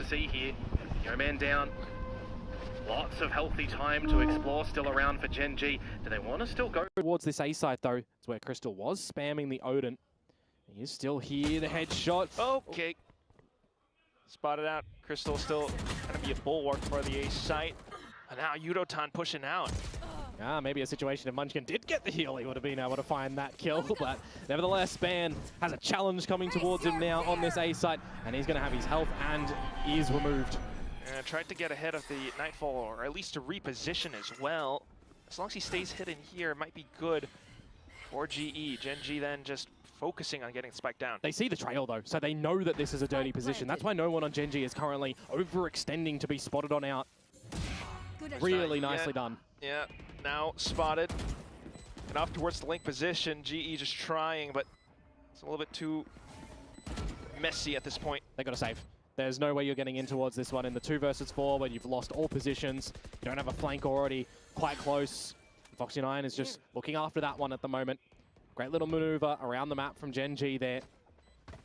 see here. Yo man down. Lots of healthy time to explore still around for GenG. Do they want to still go towards this A site though? It's where Crystal was spamming the Odin. He's still here, the headshot. Okay. Spotted out. Crystal still going to be a bulwark for the A site. And now Yudotan pushing out. Maybe a situation if Munchkin did get the heal, he would have been able to find that kill. But nevertheless, Ban has a challenge coming towards him now on this A site. And he's going to have his health and ears removed. Tried to get ahead of the Nightfall, or at least to reposition as well. As long as he stays hidden here, it might be good for GE. GenG then just focusing on getting spiked down. They see the trail though, so they know that this is a dirty position. That's why no one on GenG is currently overextending to be spotted on out. Really nicely done. Yeah, now spotted. And off towards the link position. GE just trying, but it's a little bit too messy at this point. They got to save. There's no way you're getting in towards this one in the 2 versus 4 when you've lost all positions. You don't have a flank already quite close. Foxy9 is just looking after that one at the moment. Great little maneuver around the map from GenG there. Got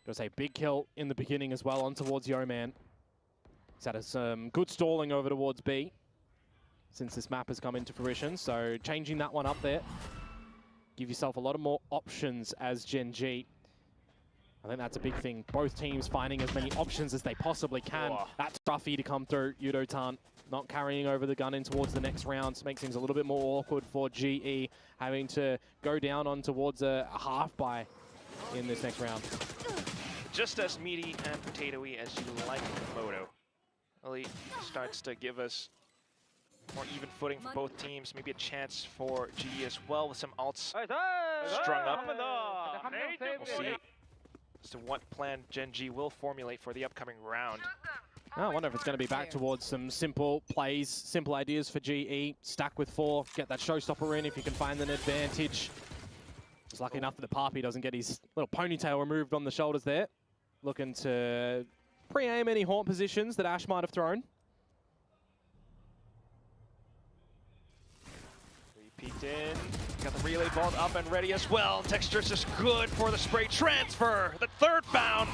to say, big kill in the beginning as well on towards Yo-Man. He's had some good stalling over towards B since this map has come into fruition. So changing that one up there. Give yourself a lot of more options as GenG. I think that's a big thing. Both teams finding as many options as they possibly can. That's Ruffy to come through. Yudotan not carrying over the gun in towards the next round. Makes things a little bit more awkward for GE, having to go down on towards a half buy in this next round. Just as meaty and potatoey as you like Moto. Really starts to give us more even footing for both teams. Maybe a chance for GE as well with some ults strung up. We'll see as to what plan GenG will formulate for the upcoming round. I wonder if it's going to be back towards some simple plays, simple ideas for GE. Stack with 4, get that showstopper in if you can find an advantage. Just lucky enough that the Papi doesn't get his little ponytail removed on the shoulders there. Looking to pre-aim any haunt positions that Ash might have thrown. Peeked in, got the relay vault up and ready as well. Texture's just good for the spray transfer. The third found.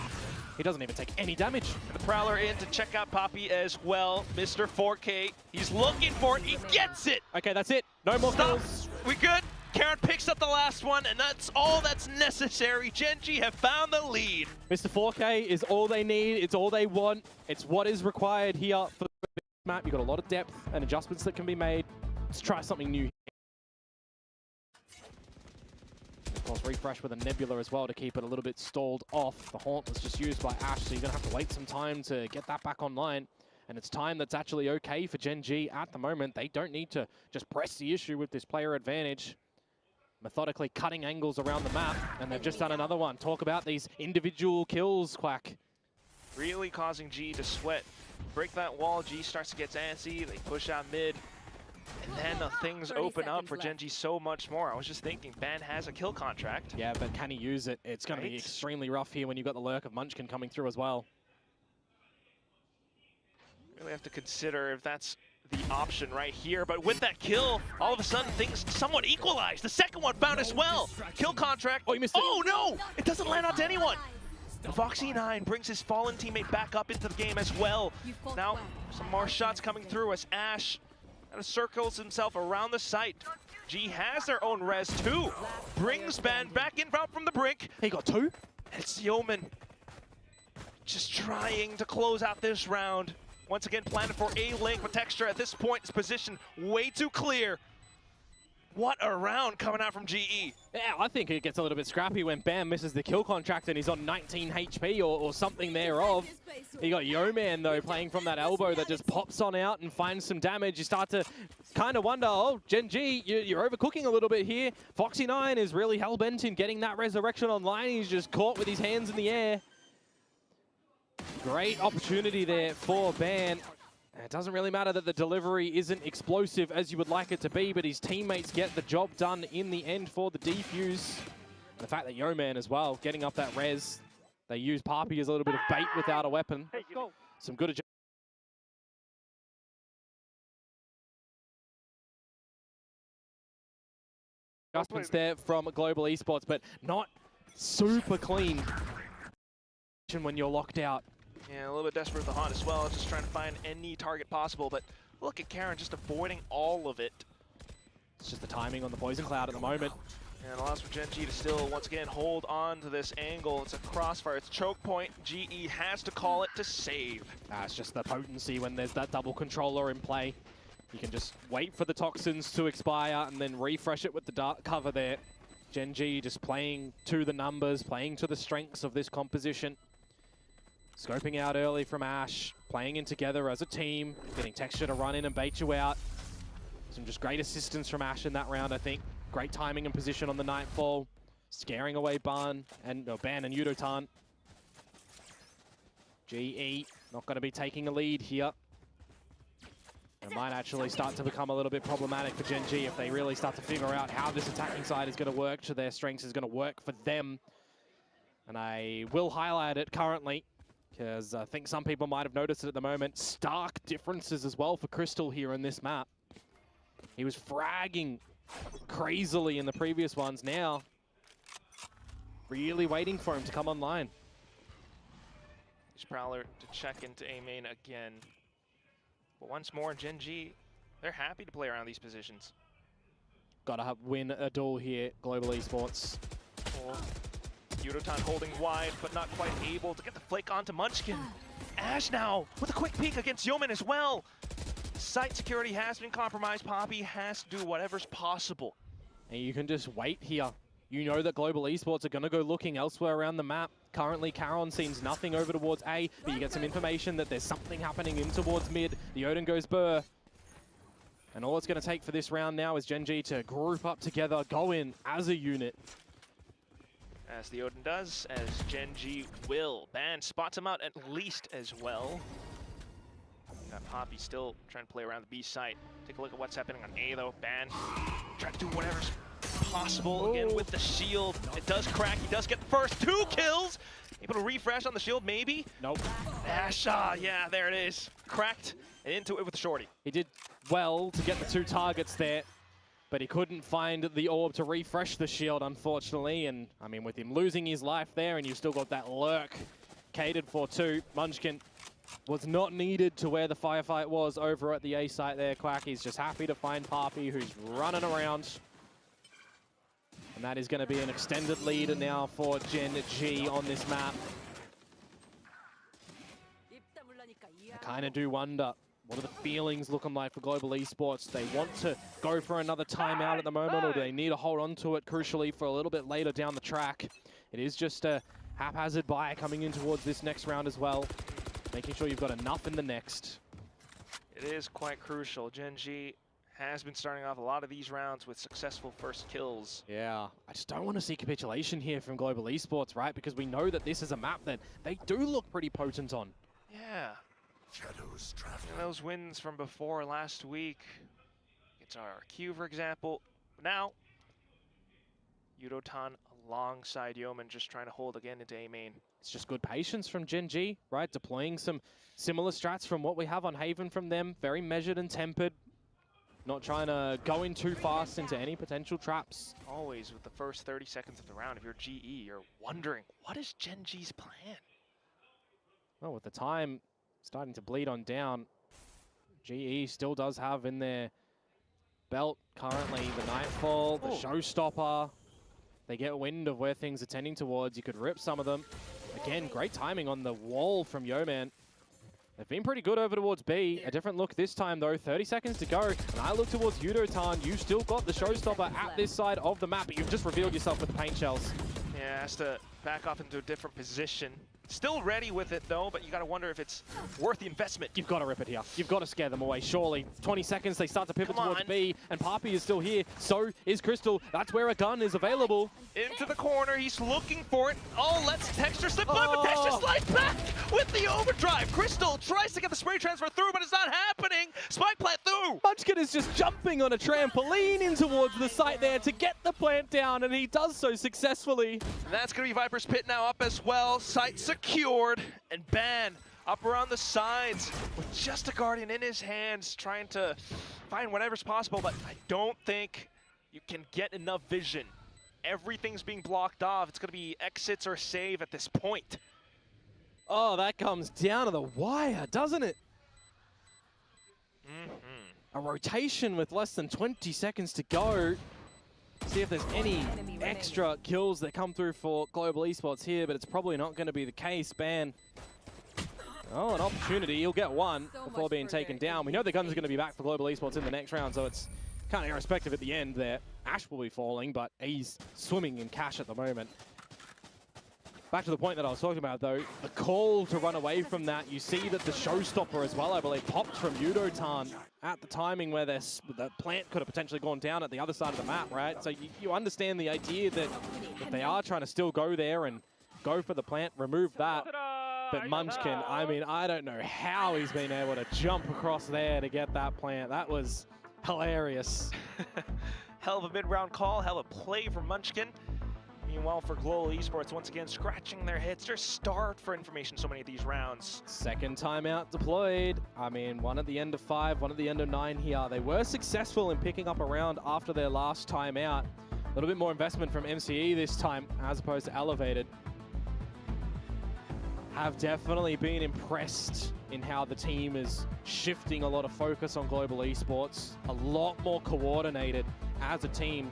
He doesn't even take any damage. And the Prowler in to check out Papi as well. Mr. 4K, he's looking for it, he gets it. Okay, that's it. No more kills. We good? Karen picks up the last one, and that's all that's necessary. GenG have found the lead. Mr. 4K is all they need. It's all they want. It's what is required here for the map. You've got a lot of depth and adjustments that can be made. Let's try something new. Of course, refresh with a Nebula as well to keep it a little bit stalled off. The Haunt was just used by Ash, so you're going to have to wait some time to get that back online. And it's time that's actually okay for GenG at the moment. They don't need to just press the issue with this player advantage. Methodically cutting angles around the map, and they've just done another one. Talk about these individual kills, Quack. Really causing G to sweat. Break that wall, G starts to get antsy, they push out mid. And then things open up for GenG so much more. I was just thinking, Ban has a kill contract. Yeah, but can he use it? It's going to be extremely rough here when you've got the lurk of Munchkin coming through as well. Really have to consider if that's the option right here. But with that kill, all of a sudden things somewhat equalized. The second one found as well. Kill contract. Oh, you missed it. Oh no! It doesn't land onto anyone. Foxy9 brings his fallen teammate back up into the game as well. Now, some more shots coming through as Ash kind of circles himself around the site. G has their own res too. Brings Ban back in from the brink. He got 2. It's Yeoman just trying to close out this round. Once again, planted for a link, but Texture at this point is positioned way too clear. What a round coming out from GE. Yeah, I think it gets a little bit scrappy when Bam misses the kill contract and he's on 19 HP or something thereof. You got Yo-Man, though, playing from that elbow that just pops on out and finds some damage. You start to kind of wonder, oh, GenG, you're overcooking a little bit here. Foxy9 is really hell-bent in getting that resurrection online. He's just caught with his hands in the air. Great opportunity there for Ban. It doesn't really matter that the delivery isn't explosive as you would like it to be, but his teammates get the job done in the end for the defuse. The fact that Yo-Man as well, getting up that res. They use Papi as a little bit of bait without a weapon. Some good adjustments there from Global Esports, but not super clean when you're locked out. Yeah, a little bit desperate with the Haunt as well, just trying to find any target possible, but look at Karen just avoiding all of it. It's just the timing on the Poison Cloud at the moment. And allows for GenG to still, once again, hold on to this angle. It's a crossfire, it's choke point. GE has to call it to save. It's just the potency when there's that double controller in play. You can just wait for the toxins to expire and then refresh it with the dark cover there. GenG just playing to the numbers, playing to the strengths of this composition. Scoping out early from Ash, playing in together as a team, getting Texture to run in and bait you out. Some just great assistance from Ash in that round, I think. Great timing and position on the Nightfall, scaring away Ban and Yudotan. GE not going to be taking a lead here. It might actually start to become a little bit problematic for GenG if they really start to figure out how this attacking side is going to work to their strengths, is going to work for them. And I will highlight it currently, because I think some people might have noticed it at the moment. Stark differences as well for Crystal here in this map. He was fragging crazily in the previous ones. Now, really waiting for him to come online. Prowler to check into A main again. But once more, GenG, they're happy to play around these positions. Gotta win a duel here, Global Esports. Oh. Yudotan holding wide, but not quite able to get the flick onto Munchkin. Ash now with a quick peek against Yeoman as well. Site security has been compromised. Poppy has to do whatever's possible. And you can just wait here. You know that Global Esports are going to go looking elsewhere around the map. Currently, Caron seems nothing over towards A, but you get some information that there's something happening in towards mid. The Odin goes burr. And all it's going to take for this round now is GenG to group up together, go in as a unit. As the Odin does, as GenG will. Ban spots him out at least as well. Got Poppy still trying to play around the B site. Take a look at what's happening on A though. Ban trying to do whatever's possible. Again with the shield. It does crack. He does get the first 2 kills. Able to refresh on the shield maybe. Nope. Ash, yeah, there it is. Cracked and into it with the shorty. He did well to get the 2 targets there, but he couldn't find the orb to refresh the shield, unfortunately. And I mean, with him losing his life there, and you've still got that lurk catered for too, Munchkin was not needed to where the firefight was over at the A site there. Quacky's just happy to find Poppy, who's running around. And that is going to be an extended lead now for GenG on this map. I kind of do wonder, what are the feelings looking like for Global Esports? They want to go for another timeout at the moment, or do they need to hold on to it, crucially, for a little bit later down the track? It is just a haphazard buy coming in towards this next round as well, making sure you've got enough in the next. It is quite crucial. GenG has been starting off a lot of these rounds with successful first kills. Yeah, I just don't want to see capitulation here from Global Esports, right? Because we know that this is a map that they do look pretty potent on. Yeah. And those wins from before last week, it's our Q, for example. Now, Yudotan alongside Yeoman just trying to hold again into A main. It's just good patience from GenG, right? Deploying some similar strats from what we have on Haven from them. Very measured and tempered. Not trying to go in too fast into any potential traps. Always with the first 30 seconds of the round, if you're GE, you're wondering, what is GenG's plan? Well, with the time starting to bleed on down, GE still does have in their belt currently the Nightfall, the Showstopper. They get wind of where things are tending towards. You could rip some of them. Again, great timing on the wall from Yeoman. They've been pretty good over towards B. A different look this time, though. 30 seconds to go. And I look towards Yudotan. You've still got the Showstopper at this side of the map, but you've just revealed yourself with the paint shells. Yeah, has to back off into a different position. Still ready with it, though, but you got to wonder if it's worth the investment. You've got to rip it here. You've got to scare them away, surely. 20 seconds, they start to pivot towards B, and Poppy is still here. So is Crystal. That's where a gun is available. Into the corner, he's looking for it. Oh, let's Texture slip by, but Texture slides back with the overdrive. Crystal tries to get the spray transfer through, but it's not happening. Spike plant through. Munchkin is just jumping on a trampoline in towards the site there to get the plant down, and he does so successfully. And that's going to be Viper's Pit now up as well. Site secured, and Ban up around the sides with just a Guardian in his hands, trying to find whatever's possible, but I don't think you can get enough vision. Everything's being blocked off. It's going to be exits or save at this point. Oh, that comes down to the wire, doesn't it? A rotation with less than 20 seconds to go. See if there's any extra kills that come through for Global Esports here, but it's probably not going to be the case. Ban. Oh, an opportunity. He'll get one before being taken down. We know the guns are going to be back for Global Esports in the next round, so it's kind of irrespective at the end there. Ash will be falling, but he's swimming in cash at the moment. Back to the point that I was talking about, though, the call to run away from that, you see that the showstopper as well, I believe, popped from Yudotan at the timing where the plant could have potentially gone down at the other side of the map, right? So you understand the idea that they are trying to still go there and go for the plant, remove that. But Munchkin, I mean, I don't know how he's been able to jump across there to get that plant. That was hilarious. Hell of a mid-round call, hell of a play from Munchkin. Meanwhile, for Global Esports, once again, scratching their heads. They're starved for information so many of these rounds. Second timeout deployed. I mean, one at the end of 5, one at the end of 9 here. They were successful in picking up a round after their last timeout. A little bit more investment from MCE this time, as opposed to Elevated. Have definitely been impressed in how the team is shifting a lot of focus on Global Esports. A lot more coordinated as a team.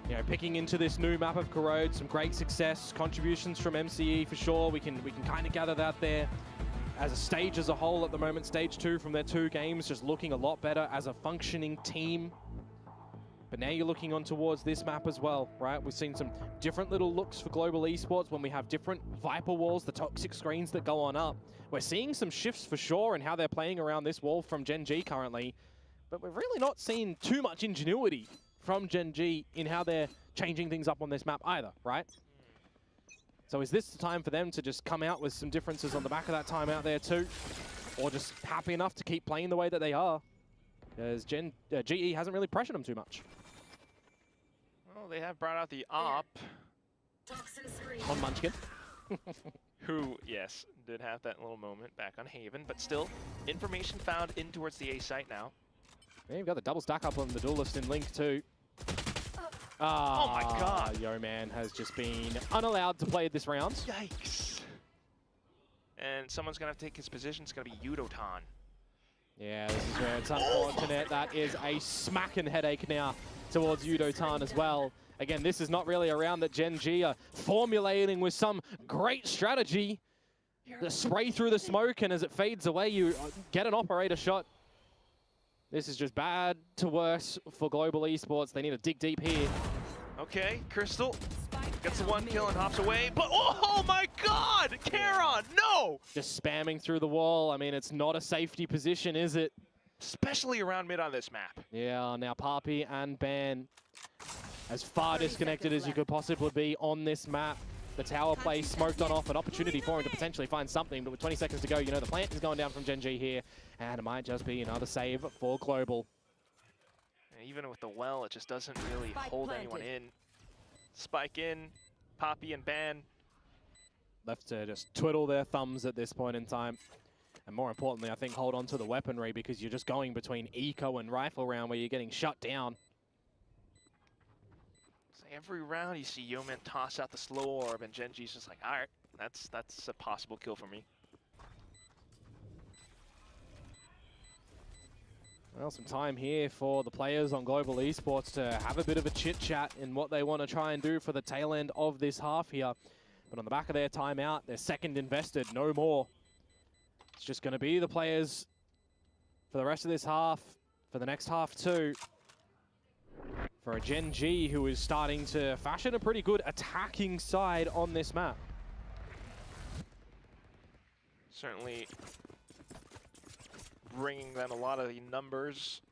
You know, picking into this new map of Corrode, some great success, contributions from MCE for sure. We can kind of gather that there. As a stage as a whole at the moment, stage 2 from their 2 games, just looking a lot better as a functioning team. But now you're looking on towards this map as well, right? We've seen some different little looks for Global Esports when we have different Viper walls, the toxic screens that go on up. We're seeing some shifts for sure in how they're playing around this wall from GenG currently, but we've really not seen too much ingenuity from GenG in how they're changing things up on this map either, right? So is this the time for them to just come out with some differences on the back of that timeout there too? Or just happy enough to keep playing the way that they are? Because GE hasn't really pressured them too much. Well, they have brought out the op. On Munchkin. Who, yes, did have that little moment back on Haven, but still, information found in towards the A site now. Yeah, you've got the double stack up on the duelist in Link too. Oh my god! Yo-Man has just been unallowed to play this round. Yikes. And someone's going to have to take his position. It's going to be Yudotan. Yeah, this is where it's unfortunate. That is a smacking headache now towards Yudotan as well. Again, this is not really a round that GenG are formulating with some great strategy. The spray through the smoke, and as it fades away, you get an operator shot. This is just bad to worse for Global Esports. They need to dig deep here. Okay, Crystal gets the 1 kill and hops away, but oh my god! Charon, no! Just spamming through the wall. I mean, it's not a safety position, is it? Especially around mid on this map. Yeah, now Papi and Ban as far disconnected as you could possibly be on this map. The tower play smoked on off, an opportunity for him to potentially find something, but with 20 seconds to go, you know the plant is going down from GenG here, and it might just be another save for Global. And even with the well, it just doesn't really hold anyone in. Spike in, Papi and Ban. Left to just twiddle their thumbs at this point in time. And more importantly, I think hold on to the weaponry, because you're just going between eco and rifle round where you're getting shut down. Every round you see Yeoman toss out the slow orb, and GenG's just like, all right, that's a possible kill for me. Well, some time here for the players on Global Esports to have a bit of a chit-chat in what they want to try and do for the tail end of this half here. But on the back of their timeout, they're second invested, no more. It's just going to be the players for the rest of this half, for the next half too. For a GenG who is starting to fashion a pretty good attacking side on this map. Certainly bringing them a lot of the numbers.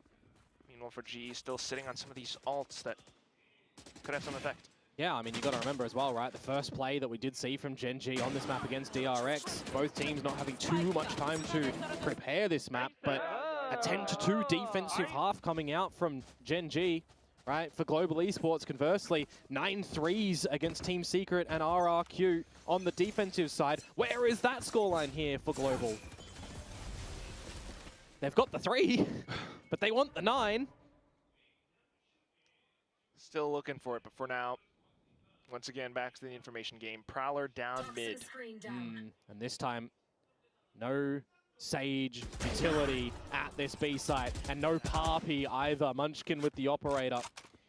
Meanwhile, for GE, still sitting on some of these alts that could have some effect. Yeah, I mean, you got to remember as well, right? The first play that we did see from GenG on this map against DRX, both teams not having too much time to prepare this map, but a 10-2 defensive half coming out from GenG. Right, for Global Esports, conversely, 9 threes against Team Secret and RRQ on the defensive side. Where is that scoreline here for Global? They've got the 3, but they want the 9. Still looking for it, but for now, Once again, back to the information game. Prowler down mid. And this time, no Sage utility at this B site, and no Parpy either. Munchkin with the operator,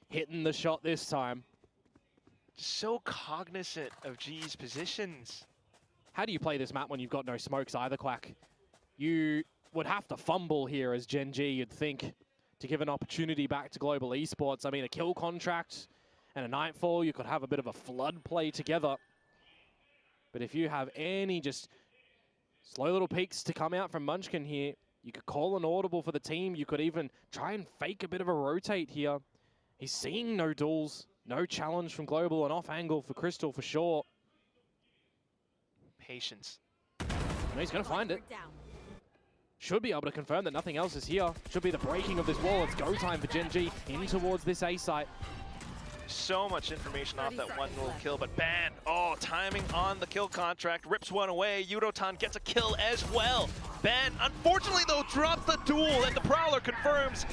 hitting the shot this time. So cognizant of GE's positions. How do you play this map when you've got no smokes either, Quack? You would have to fumble here as GenG, you'd think, to give an opportunity back to Global Esports. I mean, a kill contract and a Nightfall, you could have a bit of a flood play together. But if you have any just slow little peaks to come out from Munchkin here, you could call an audible for the team. You could even try and fake a bit of a rotate here. He's seeing no duels, no challenge from Global, and off angle for Crystal for sure. Patience. And he's going to find it. Should be able to confirm that nothing else is here. Should be the breaking of this wall. It's go time for GenG in towards this A site. So much information off that one little kill, but Ban, oh, timing on the kill contract, rips one away. Yudotan gets a kill as well. Ban, unfortunately though, drops the duel, and the Prowler confirms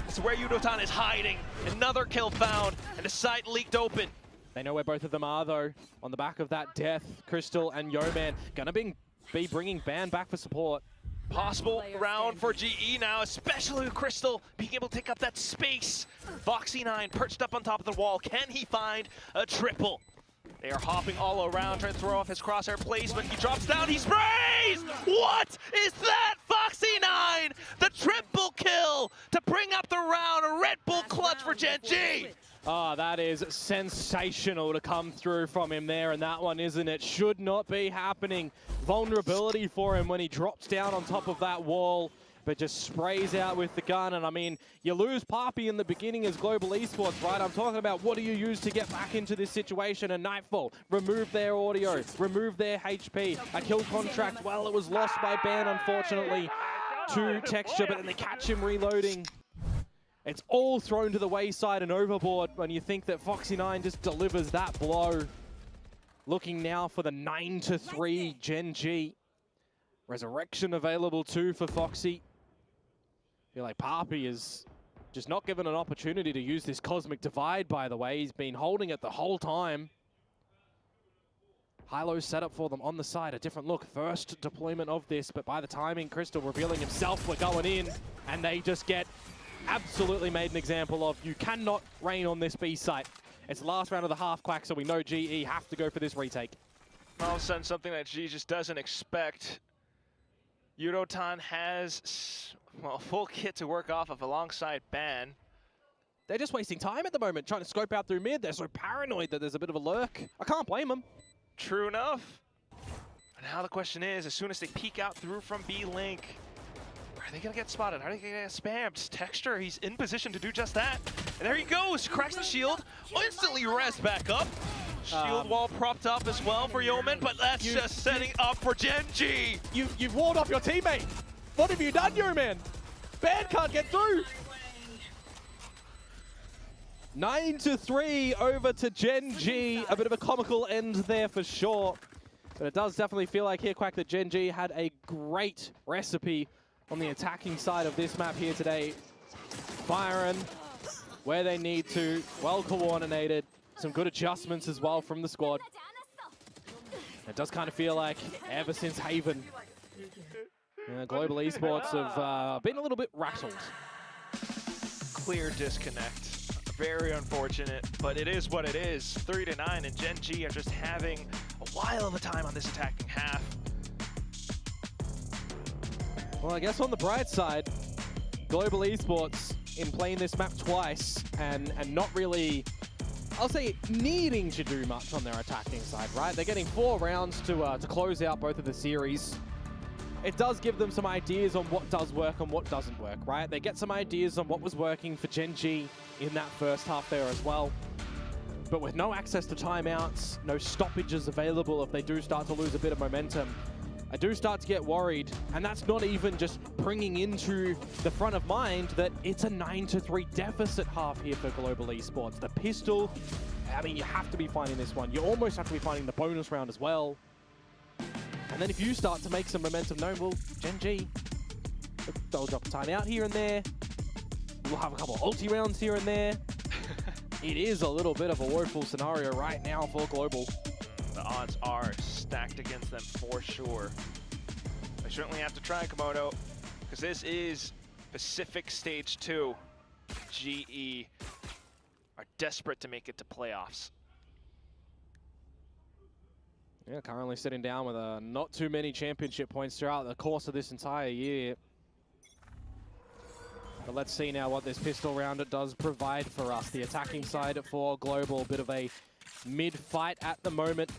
this is where Yudotan is hiding. Another kill found, and the site leaked open. They know where both of them are though. On the back of that death, Crystal and Yeoman gonna be bringing Ban back for support. Possible round for GE now, especially with Crystal being able to take up that space. Foxy9 perched up on top of the wall. Can he find a triple? They are hopping all around, trying to throw off his crosshair placement. He drops down, he sprays! What is that, Foxy9? The triple kill to bring up the round. A Red Bull clutch for GenG. Ah, that is sensational to come through from him there, and that one, isn't it? Should not be happening. Vulnerability for him when he drops down on top of that wall, but just sprays out with the gun. And I mean, you lose Parpy in the beginning as Global Esports, right? I'm talking about what do you use to get back into this situation, and Nightfall, remove their audio, remove their HP. A kill contract, well, it was lost by Ban, unfortunately, to Texture, but then they catch him reloading. It's all thrown to the wayside and overboard when you think that Foxy9 just delivers that blow. Looking now for the 9-3 GenG. Resurrection available too for Foxy. I feel like Parpy is just not given an opportunity to use this Cosmic Divide, by the way. He's been holding it the whole time. High-low setup for them on the side, a different look. First deployment of this, but by the timing, Crystal revealing himself, we're going in, and they just get absolutely made an example of. You cannot rain on this B site. It's the last round of the half, Quack, so we know GE have to go for this retake. All of a sudden, something that GE just doesn't expect. Yudotan has, well, a full kit to work off of alongside Ban. They're just wasting time at the moment, trying to scope out through mid. They're so paranoid that there's a bit of a lurk. I can't blame them. True enough. And now the question is, as soon as they peek out through from B-Link, are they going to get spotted? Are they going to get spammed? Texture, he's in position to do just that. And there he goes, cracks the shield, instantly res back up. Shield wall propped up as well for Yeoman, but that's just setting up for GenG. You've walled off your teammate. What have you done, Yeoman? Ban can't get through. 9-3 over to GenG. A bit of a comical end there for sure. But it does definitely feel like here, Quack, that GenG had a great recipe on the attacking side of this map here today. Firing where they need to, well coordinated. Some good adjustments as well from the squad. It does kind of feel like ever since Haven, Global Esports have been a little bit rattled. Clear disconnect. Very unfortunate, but it is what it is. 3-9, and GenG are just having a while of a time on this attacking half. Well, I guess on the bright side, Global Esports in playing this map twice and not really, I'll say, needing to do much on their attacking side, right? They're getting 4 rounds to close out both of the series. It does give them some ideas on what does work and what doesn't work, right? They get some ideas on what was working for GenG in that first half there as well. But with no access to timeouts, no stoppages available if they do start to lose a bit of momentum, I do start to get worried. And that's not even just bringing into the front of mind that it's a 9-3 deficit half here for Global Esports. The pistol, I mean, you have to be finding this one. You almost have to be finding the bonus round as well. And then if you start to make some momentum known, well, GenG, they'll drop a timeout here and there. We'll have a couple of ulti rounds here and there. it is a little bit of a woeful scenario right now for Global. The odds are stacked against them for sure. They certainly have to try, Komodo, because this is Pacific Stage 2. GE are desperate to make it to playoffs. Yeah, currently sitting down with not too many championship points throughout the course of this entire year. But let's see now what this pistol rounder does provide for us. The attacking side for Global, a bit of a mid-fight at the moment.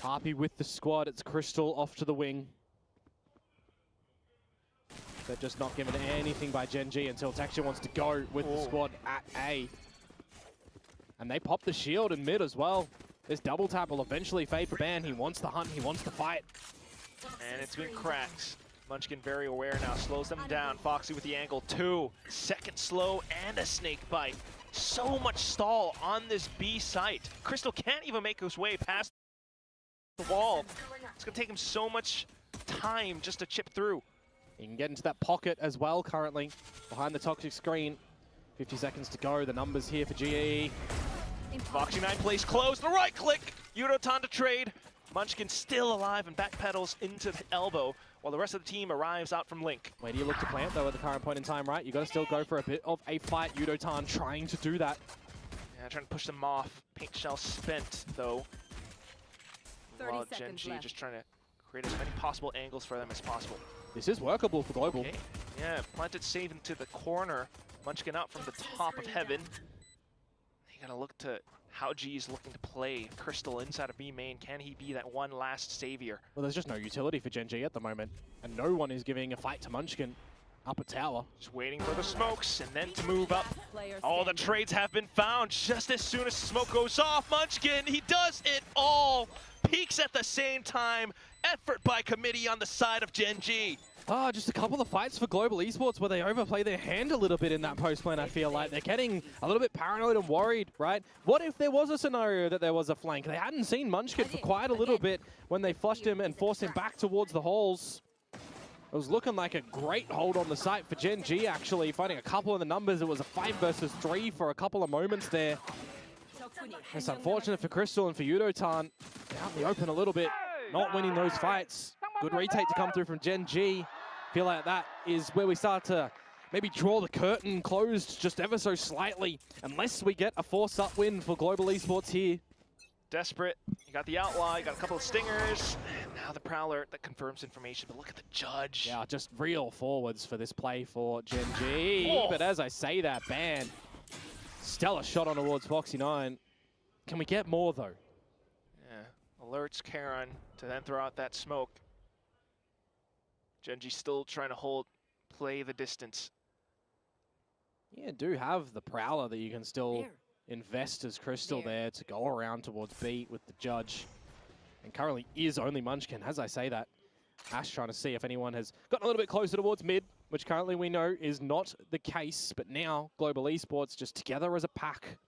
Harpy with the squad, it's Crystal off to the wing. They're just not given anything by GenG until Texture wants to go with the squad at A. And they pop the shield in mid as well. This double tap will eventually fade for Ban. He wants the hunt, he wants the fight. And it's been cracked. Munchkin very aware now, slows them down. Foxy with the angle, 2. Second slow and a snake bite. So much stall on this B site. Crystal can't even make his way past the wall. It's gonna take him so much time just to chip through. He can get into that pocket as well currently, behind the toxic screen. 50 seconds to go, the numbers here for GE. Foxy 9 plays close, the right click! Yudotan to trade. Munchkin still alive and backpedals into the elbow while the rest of the team arrives out from Link. Where do you look to plant though at the current point in time, right? You got to still go for a bit of a fight. Yudotan trying to do that. Yeah, trying to push them off. Paint shell spent though. While GenG just trying to create as many possible angles for them as possible. This is workable for Global. Okay. Yeah, planted save into the corner. Munchkin out from the top of heaven. You gotta look to how G is looking to play Crystal inside of B main. Can he be that one last savior? Well, there's just no utility for GenG at the moment, and no one is giving a fight to Munchkin up a tower. Just waiting for the smokes and then to move up. All the trades have been found just as soon as the smoke goes off. Munchkin, he does it all. Peaks at the same time. Effort by committee on the side of GenG. Just a couple of fights for Global Esports where they overplay their hand a little bit in that post lane, I feel like. They're getting a little bit paranoid and worried, right? What if there was a scenario that there was a flank? They hadn't seen Munchkin for quite a little bit when they flushed him and forced him back towards the halls. It was looking like a great hold on the site for GenG, actually. Finding a couple of the numbers. It was a 5 versus 3 for a couple of moments there. It's unfortunate for Crystal and for Yudotan. They're out in the open a little bit, not winning those fights. Good retake to come through from GenG. Feel like that is where we start to maybe draw the curtain closed just ever so slightly, unless we get a force-up win for Global Esports here. Desperate. You got the Outlaw, you got a couple of Stingers, and now the Prowler that confirms information. But look at the Judge. Yeah, just real forwards for this play for GenG. Oh. But as I say that, Ban. Stellar shot on towards Foxy 9. Can we get more, though? Yeah, alerts Karen to then throw out that smoke. GenG still trying to play the distance. Yeah, do have the Prowler that you can still invest as Crystal there to go around towards B with the Judge. And currently is only Munchkin, as I say that. Ash trying to see if anyone has gotten a little bit closer towards mid, which currently we know is not the case. But now Global Esports just together as a pack.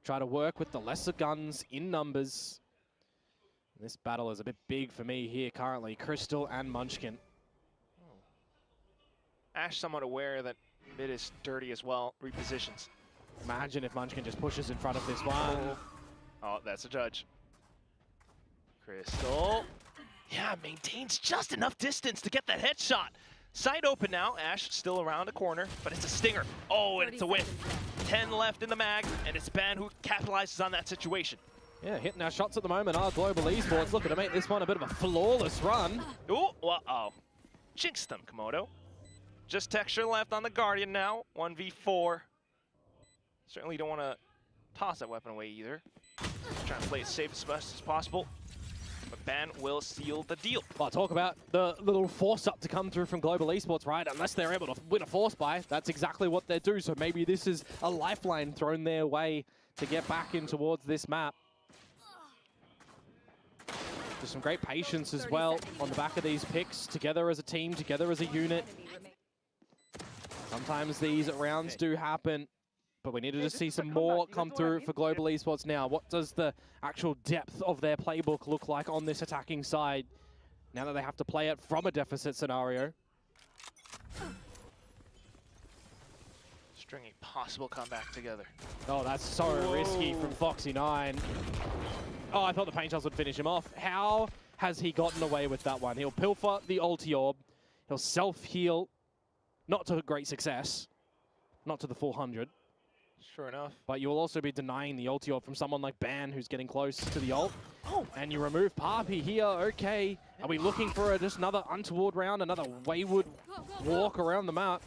Try to work with the lesser guns in numbers. This battle is a bit big for me here currently. Crystal and Munchkin. Ash somewhat aware that mid is dirty as well. Repositions. Imagine if Munchkin just pushes in front of this one. Oh, that's a Judge. Crystal. Yeah, maintains just enough distance to get that headshot. Side open now. Ash still around the corner, but it's a stinger. Oh, and it's a whiff. 10 left in the mag, and it's Ban who capitalizes on that situation. Yeah, hitting our shots at the moment are Global Esports looking to make this one a bit of a flawless run. Ooh, uh-oh. Jinxed them, Komodo. Just Texture left on the Guardian now. 1v4. Certainly don't want to toss that weapon away either. Just trying to play it safe as best as possible. But Ban will seal the deal. Well, talk about the little force-up to come through from Global Esports, right? Unless they're able to win a force buy, that's exactly what they do. So maybe this is a lifeline thrown their way to get back in towards this map. Just some great patience as well on the back of these picks, together as a team, together as a unit. Sometimes these rounds do happen, but we needed to see some more come through for Global Esports now. What does the actual depth of their playbook look like on this attacking side now that they have to play it from a deficit scenario? Just string a possible comeback together. Oh, that's so risky from Foxy9. Oh, I thought the paint shots would finish him off. How has he gotten away with that one? He'll pilfer the ulti orb. He'll self-heal. Not to great success. Not to the 400. Sure enough. But you'll also be denying the ulti orb from someone like Ban, who's getting close to the ult. Oh, and you remove Papi here. Okay. Are we looking for just another untoward round, another wayward walk around the map?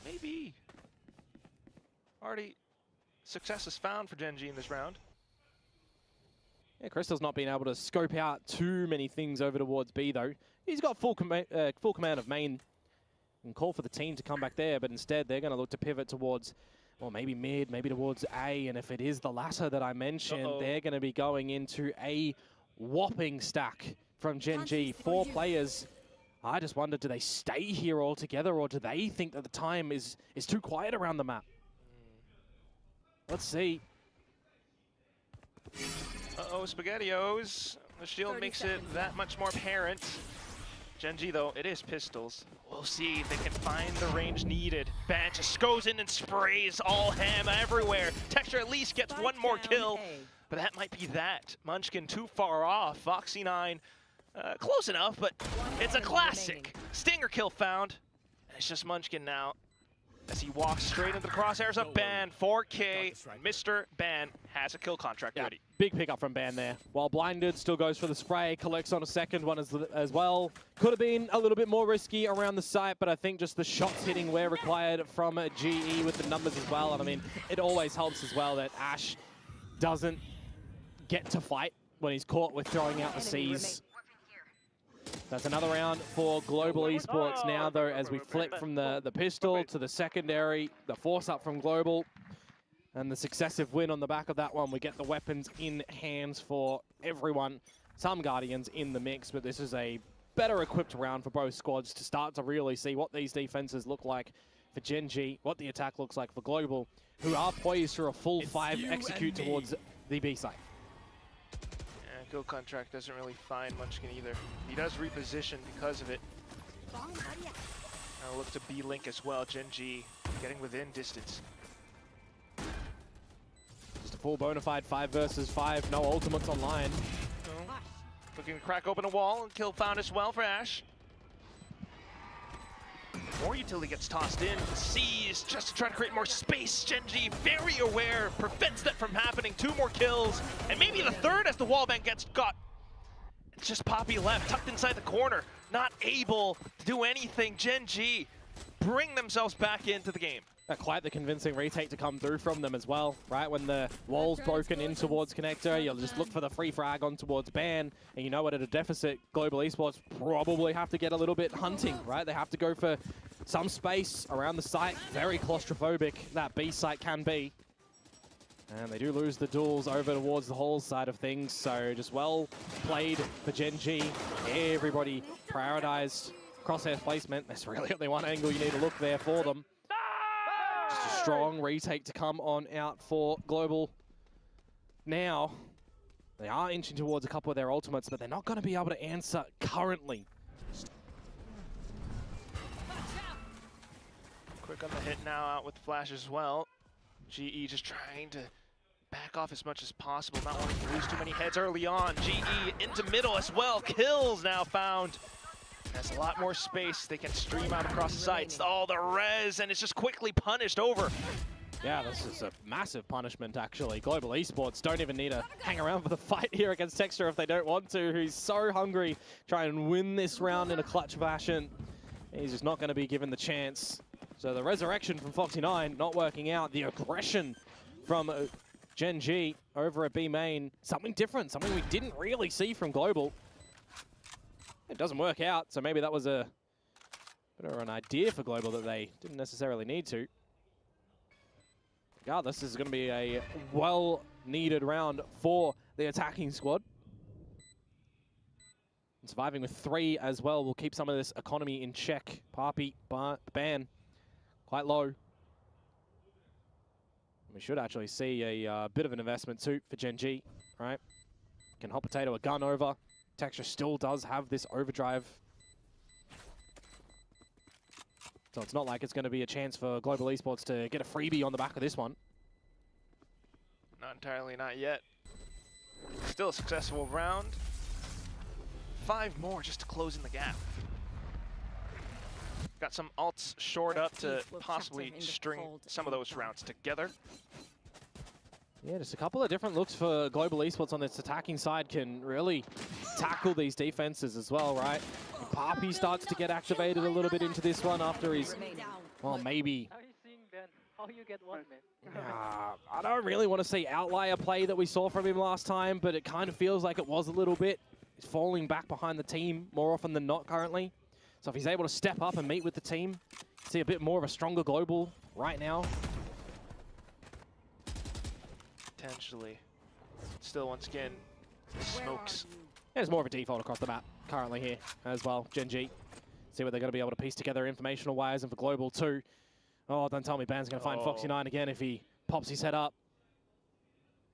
Maybe. Already success is found for GenG in this round. Yeah, Crystal's not been able to scope out too many things over towards B, though. He's got full command of main and call for the team to come back there, but instead they're going to look to pivot towards, well, maybe mid, maybe towards A, and if it is the latter that I mentioned, they're going to be going into a whopping stack from GenG. 4 players. I just wonder, do they stay here all together, or do they think that the time is too quiet around the map? Let's see. Uh-oh, SpaghettiOs. The shield makes it that much more apparent. GenG, though, it is pistols. We'll see if they can find the range needed. Ban just goes in and sprays all ham everywhere. Texture at least gets one more kill, but that might be that. Munchkin too far off. Foxy9 close enough, but it's a classic. Stinger kill found. And it's just Munchkin now as he walks straight into the crosshairs of Ban. 4K. Mr. Ban has a kill contract ready. Big pickup from Ban there. While Blinded still goes for the spray, collects on a second one as well. Could have been a little bit more risky around the site, but I think just the shots hitting where required from GE with the numbers as well. And I mean, it always helps as well that Ash doesn't get to fight when he's caught with throwing out the C's. That's another round for Global Esports now, though, as we flip from the pistol to the secondary, the force up from Global, and the successive win on the back of that one. We get the weapons in hands for everyone. Some Guardians in the mix, but this is a better equipped round for both squads to start to really see what these defenses look like for GenG, what the attack looks like for Global, who are poised for a full 5 execute towards the B site. Kill contract doesn't really find Munchkin either. He does reposition because of it. Now look to B-Link as well. GenG getting within distance. Just a full bona fide 5 versus 5. No ultimates online. Oh. Looking to crack open a wall and kill found as well for Ash. More utility gets tossed in. Sees just to try to create more space. GenG very aware, prevents that from happening. 2 more kills, and maybe the 3rd as the wallbang gets got. It's just Papi left, tucked inside the corner, not able to do anything. GenG bring themselves back into the game. Quite the convincing retake to come through from them as well, right? When the wall's broken in towards Connector, you'll just look for the free frag on towards Ban, and you know what, at a deficit, Global Esports probably have to get a little bit hunting, right? They have to go for some space around the site. Very claustrophobic, that B site can be. And they do lose the duels over towards the Hall side of things, so just well played for GenG. Everybody prioritized crosshair placement. That's really only one angle you need to look there for them. Just a strong retake to come on out for Global. Now, they are inching towards a couple of their ultimates, but they're not going to be able to answer currently. Quick on the hit now, out with the flash as well. GE just trying to back off as much as possible, not wanting to lose too many heads early on. GE into middle as well. Kills now found. Has a lot more space. They can stream out across the sites. Oh, the res, and it's just quickly punished over. Yeah, this is a massive punishment, actually. Global Esports don't even need to hang around for the fight here against Texture if they don't want to. He's so hungry, trying to win this round in a clutch fashion. He's just not going to be given the chance. So the resurrection from Foxy9 not working out. The aggression from GenG over at B main. Something different, something we didn't really see from Global. It doesn't work out, so maybe that was a bit of an idea for Global that they didn't necessarily need to. Regardless, this is going to be a well-needed round for the attacking squad. And surviving with 3 as well will keep some of this economy in check. Papi, Ban, quite low. We should actually see a bit of an investment too for GenG, right? Can Hot Potato a gun over. Texture still does have this overdrive. So it's not like it's going to be a chance for Global Esports to get a freebie on the back of this one. Not entirely, not yet. Still a successful round. 5 more just to close in the gap. Got some ults shored up to possibly string some of those rounds together. Yeah, just a couple of different looks for Global Esports on this attacking side can really tackle these defenses as well, right? Papi starts to get activated a little bit into this one after he's, well, maybe. How are you seeing Ben? How you get one, man? I don't really want to say outlier play that we saw from him last time, but it kind of feels like it was a little bit. He's falling back behind the team more often than not currently. So if he's able to step up and meet with the team, see a bit more of a stronger Global right now. Potentially. Still, once again, smokes. There's more of a default across the map currently here as well. GenG. See what they're going to be able to piece together informational wise, and for Global too. Oh, don't tell me Ban's going to find Foxy9 again if he pops his head up.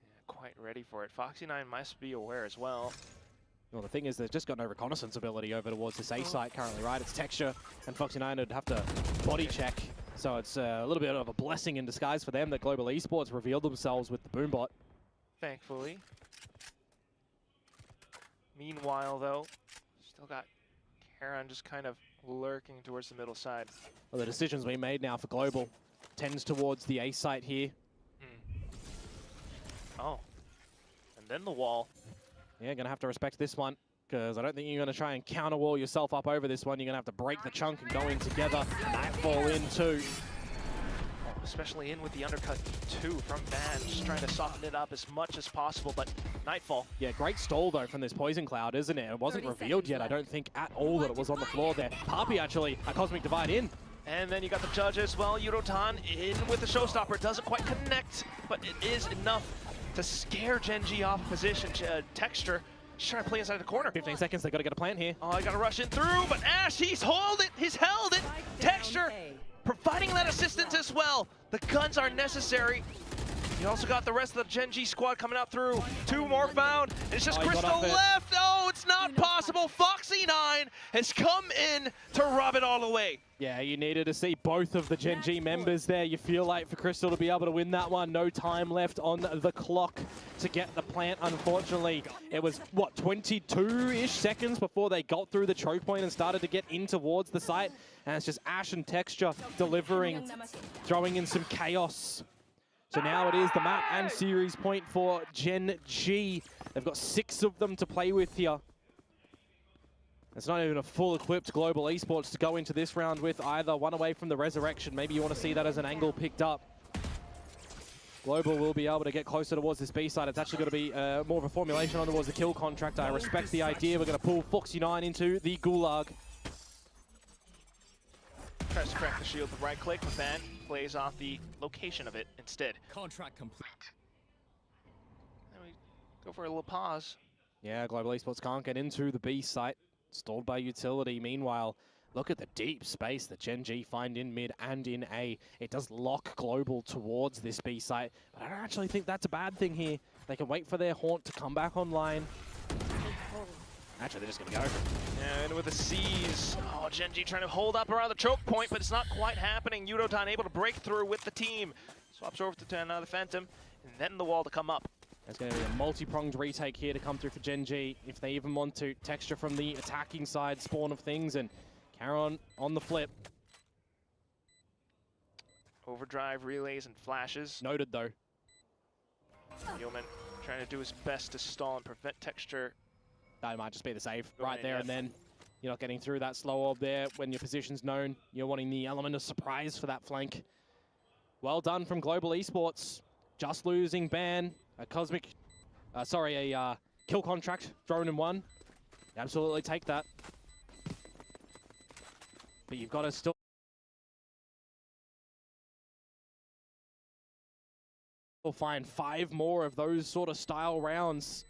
Yeah, quite ready for it. Foxy9 must be aware as well. Well, the thing is, they've just got no reconnaissance ability over towards this A site currently, right? It's Texture, and Foxy9 would have to body check. So it's a little bit of a blessing in disguise for them that Global Esports revealed themselves with the Boombot. Thankfully. Meanwhile, though, still got Karan just kind of lurking towards the middle side. Well, the decisions we made now for Global tends towards the A site here. Oh, and then the wall. Yeah, going to have to respect this one, because I don't think you're going to try and counter-wall yourself up over this one. You're going to have to break the chunk and go in together. Nightfall in too. Especially in with the undercut too from Ban, just trying to soften it up as much as possible, but Nightfall. Yeah, great stall though from this Poison Cloud, isn't it? It wasn't revealed yet, I don't think at all that it was on the floor there. Papi actually, a Cosmic Divide in. And then you got the judge as well, Yudotan in with the Showstopper. Doesn't quite connect, but it is enough to scare GenG off position. Texture, just trying to play inside the corner. 15 seconds, they got to get a plant here. Oh, I got to rush in through, but Ash, he's held it. Texture providing that assistance as well. The guns are necessary. You also got the rest of the GenG squad coming out through. 2 more found. It's just Crystal left. Oh, it's not possible. Foxy9 has come in to rub it all away. Yeah, you needed to see both of the GenG members there. You feel like for Crystal to be able to win that one, no time left on the clock to get the plant. Unfortunately, it was, what, 22-ish seconds before they got through the choke point and started to get in towards the site. And it's just Ash and Texture delivering, throwing in some chaos. So now it is the map and series point for GenG. They've got 6 of them to play with here. It's not even a full equipped Global Esports to go into this round with either. One away from the resurrection. Maybe you want to see that as an angle picked up. Global will be able to get closer towards this B side. It's actually going to be more of a formulation on towards the kill contract. I respect the idea. We're going to pull Foxy9 into the Gulag. Tries to crack the shield with right click, but Ban plays off the location of it instead. Contract complete. And we go for a little pause. Yeah, Global Esports can't get into the B site. Stalled by utility. Meanwhile, look at the deep space that GenG find in mid and in A. It does lock Global towards this B site, but I don't actually think that's a bad thing here. They can wait for their haunt to come back online. Actually, they're just going to go. Yeah, and with the C's, oh, GenG trying to hold up around the choke point, but it's not quite happening. Yudotan able to break through with the team. Swaps over to another Phantom, and then the wall to come up. There's going to be a multi-pronged retake here to come through for GenG if they even want to. Texture from the attacking side, spawn of things, and Karan on the flip. Overdrive, relays, and flashes. Noted, though. Yeoman trying to do his best to stall and prevent Texture. That might just be the save right there, and then you're not getting through that slow orb there when your position's known. You're wanting the element of surprise for that flank. Well done from Global Esports. Just losing Ban. A kill contract, drone in 1. Absolutely take that. But you've got to still find 5 more of those sort of style rounds